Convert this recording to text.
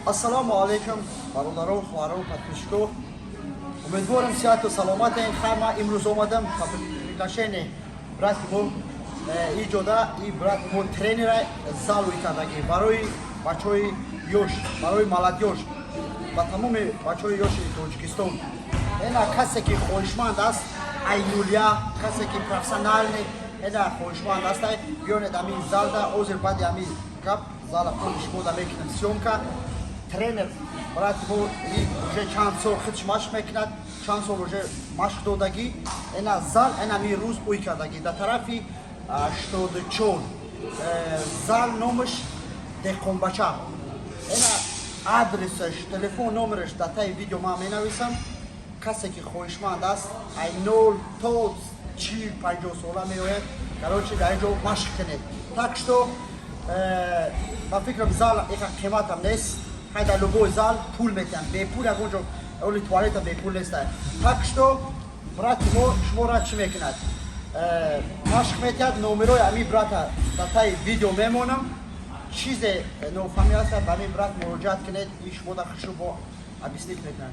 Ассаламу алейкум, бародаро, хуаро, подписчиков. Умедворим сиҳату саломатен. Хама имрӯз омадам ба приглашение брати мо иҷода и брати мо тренера залу икардаги барои бачаҳои ёш, барои молодёж, ба тамоми бачаҳои ёши Тоҷикистон. Ина касе ки хоҳишманд аст, айнуля, касе ки профессиональный, ина хоҳишманд аст, биёнед ҳамин залда, ҳозир баъди ҳамин гап зала худи шумода мекунем сёмка. Тренер брати мо уже чанд сол худш машқ мекунад, чанд сол уже машқ додагӣ. Ина зал ина ми рӯз ӯй кардаги дар тарафи 84 зал номаш Деҳқонбача. Ина адресаш, телефон номераш дар таи видео ман менависам. Касе ки хоҳишманд аст, ай 0 то 40-50 сола меояд, короче дар инҷо машқ кунед. Так что ба фикрам зал ека қиматам нест. Дар любой зал пул метиҳам, бепул ягонҷо оли туалета бепул неста. Так что брати мо шуморо чӣ мекунад? Машқ метиҳад, номерои ҳамин брата дар таи видео мемонам. Чизе нофаҳмӣ аста ба ҳамин брат муроҷиат кунед, и шумо дар хушрӯ бо объяснить мекунад.